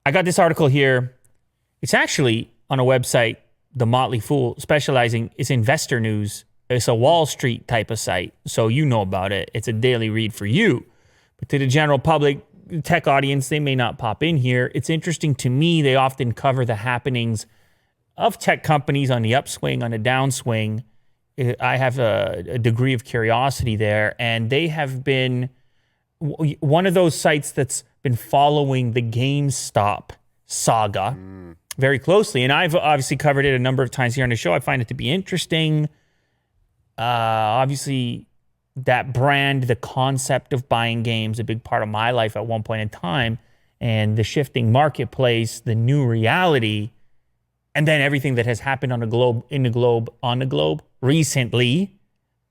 I got this article here. It's actually on a website, The Motley Fool, specializing, it's investor news. It's a Wall Street type of site, so you know about it. It's a daily read for you. But to the general public, tech audience, they may not pop in here. It's interesting to me. They often cover the happenings of tech companies on the upswing, on the downswing. I have a degree of curiosity there, and they have been one of those sites that's been following the GameStop saga very closely. And I've obviously covered it a number of times here on the show. I find it to be interesting. Obviously, that brand, the concept of buying games, a big part of my life at one point in time, and the shifting marketplace, the new reality, and then everything that has happened on the globe recently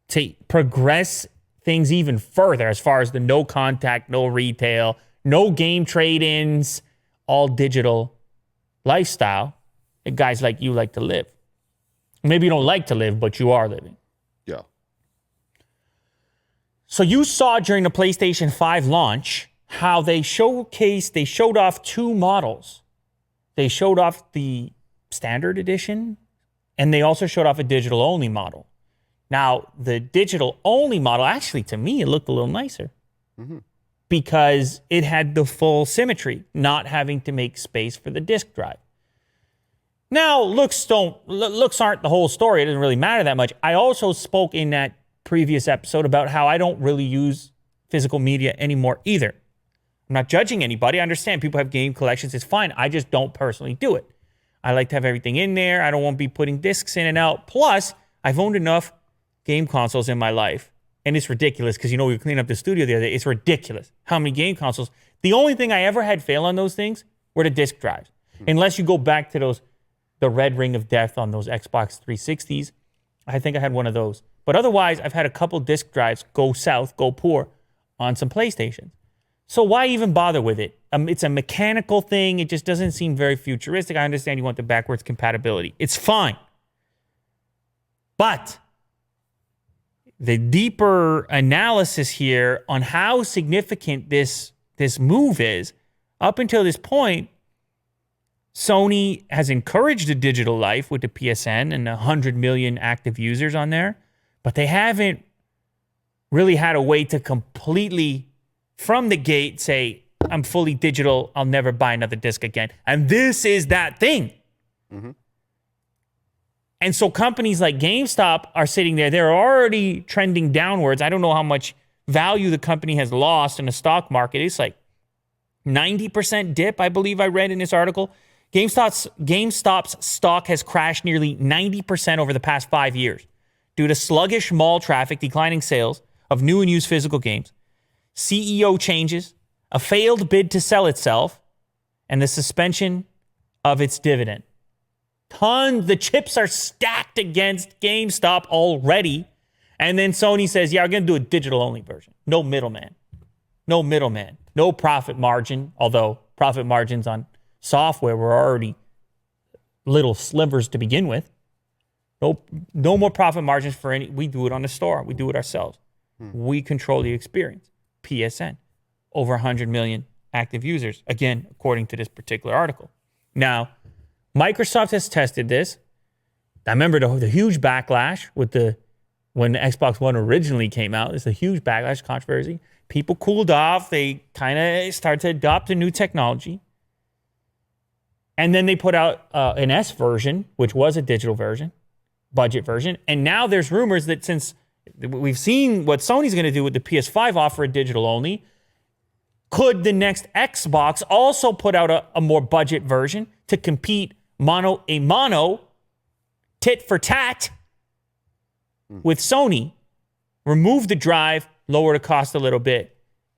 to progress things even further as far as the no contact, no retail, no game trade-ins, all digital lifestyle that guys like you like to live. Maybe you don't like to live, but you are living. Yeah. So you saw during the PlayStation 5 launch how they showed off two models. They showed off the standard edition, and they also showed off a digital-only model. Now, the digital-only model, actually, to me, it looked a little nicer because it had the full symmetry, not having to make space for the disk drive. Now, looks aren't the whole story. It doesn't really matter that much. I also spoke in that previous episode about how I don't really use physical media anymore either. I'm not judging anybody. I understand people have game collections. It's fine. I just don't personally do it. I like to have everything in there. I don't want to be putting discs in and out. Plus, I've owned enough game consoles in my life, and it's ridiculous because, we cleaned up the studio the other day. It's ridiculous how many game consoles. The only thing I ever had fail on those things were the disc drives, unless you go back to the red ring of death on those Xbox 360s. I think I had one of those. But otherwise, I've had a couple disc drives go south, go poor on some PlayStations. So why even bother with it? It's a mechanical thing. It just doesn't seem very futuristic. I understand you want the backwards compatibility. It's fine. But the deeper analysis here on how significant this move is, up until this point, Sony has encouraged a digital life with the PSN and 100 million active users on there, but they haven't really had a way to completely, from the gate, say, I'm fully digital, I'll never buy another disc again. And this is that thing. And so companies like GameStop are sitting there. They're already trending downwards. I don't know how much value the company has lost in the stock market. It's like 90% dip, I believe I read in this article. GameStop's stock has crashed nearly 90% over the past 5 years due to sluggish mall traffic, declining sales of new and used physical games, CEO changes, a failed bid to sell itself, and the suspension of its dividend. The chips are stacked against GameStop already. And then Sony says, yeah, we're going to do a digital-only version. No middleman. No profit margin, although profit margins on software were already little slivers to begin with. No more profit margins for any. We do it on the store. We do it ourselves. We control the experience. PSN. Over 100 million active users. Again, according to this particular article. Now, Microsoft has tested this. I remember the huge backlash when the Xbox One originally came out. It's a huge backlash, controversy. People cooled off. They kind of started to adopt a new technology. And then they put out an S version, which was a digital version, budget version. And now there's rumors that since we've seen what Sony's going to do with the PS5, offer a digital only, could the next Xbox also put out a more budget version to compete mono tit for tat with Sony, remove the drive, lower the cost a little bit,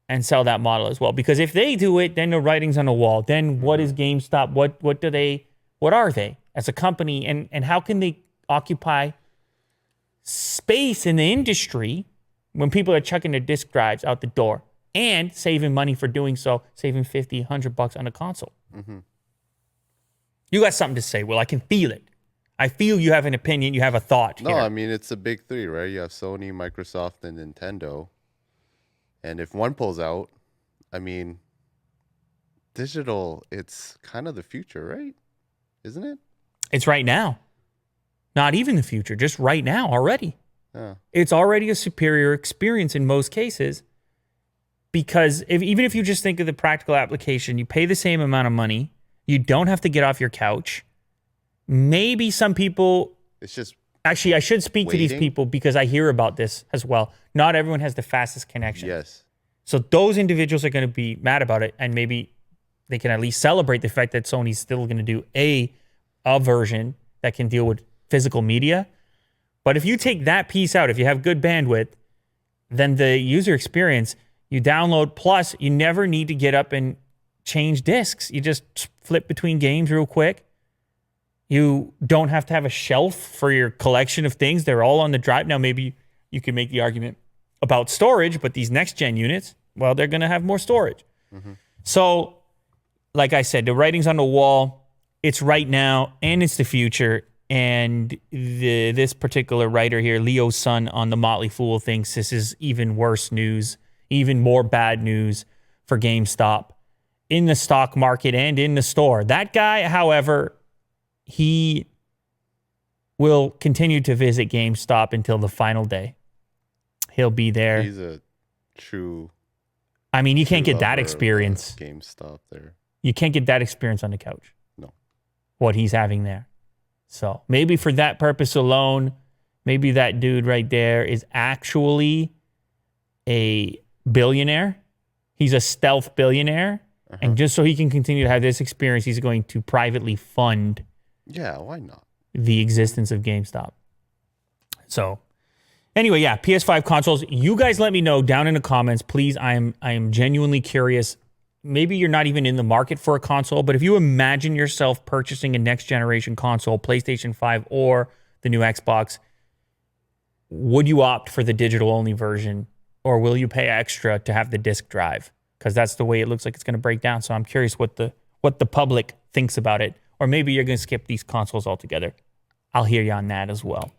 and sell that model as well? Because if they do it, then the writing's on the wall. Then what is GameStop? What are they as a company? And how can they occupy space in the industry when people are chucking their disk drives out the door and saving money for doing so, saving $50, $100 on a console? You got something to say, Will. I can feel it. I feel you have an opinion. You have a thought here. No, I mean, it's a big three, right? You have Sony, Microsoft, and Nintendo. And if one pulls out, I mean, digital, it's kind of the future, right? Isn't it? It's right now. Not even the future, just right now already. Yeah. It's already a superior experience in most cases because even if you just think of the practical application, you pay the same amount of money. You don't have to get off your couch. Maybe some people... It's just... Actually, I should speak to these waiting. people because I hear about this as well. Not everyone has the fastest connection. Yes. So those individuals are going to be mad about it, and maybe they can at least celebrate the fact that Sony's still going to do a version that can deal with physical media. But if you take that piece out, if you have good bandwidth, then the user experience, you download, plus you never need to get up and change discs. You just flip between games real quick. You don't have to have a shelf for your collection of things. They're all on the drive. Now, maybe you could make the argument about storage, but these next-gen units, well, they're going to have more storage. Mm-hmm. So, like I said, the writing's on the wall. It's right now, and it's the future. And this particular writer here, Leo's son on the Motley Fool, thinks this is even worse news, even more bad news for GameStop in the stock market and in the store. That guy, however, he will continue to visit GameStop until the final day. He'll be there. He's a true... I mean, you can't get that lover of, experience. GameStop there. You can't get that experience on the couch. No. What he's having there. So maybe for that purpose alone, maybe that dude right there is actually a billionaire. He's a stealth billionaire. Uh-huh. And just so he can continue to have this experience, he's going to privately fund... Yeah, why not? The existence of GameStop. So anyway, yeah, PS5 consoles. You guys let me know down in the comments, please. I am genuinely curious. Maybe you're not even in the market for a console, but if you imagine yourself purchasing a next generation console, PlayStation 5 or the new Xbox, would you opt for the digital only version, or will you pay extra to have the disc drive? Because that's the way it looks like it's going to break down. So I'm curious what the public thinks about it. Or maybe you're going to skip these consoles altogether. I'll hear you on that as well.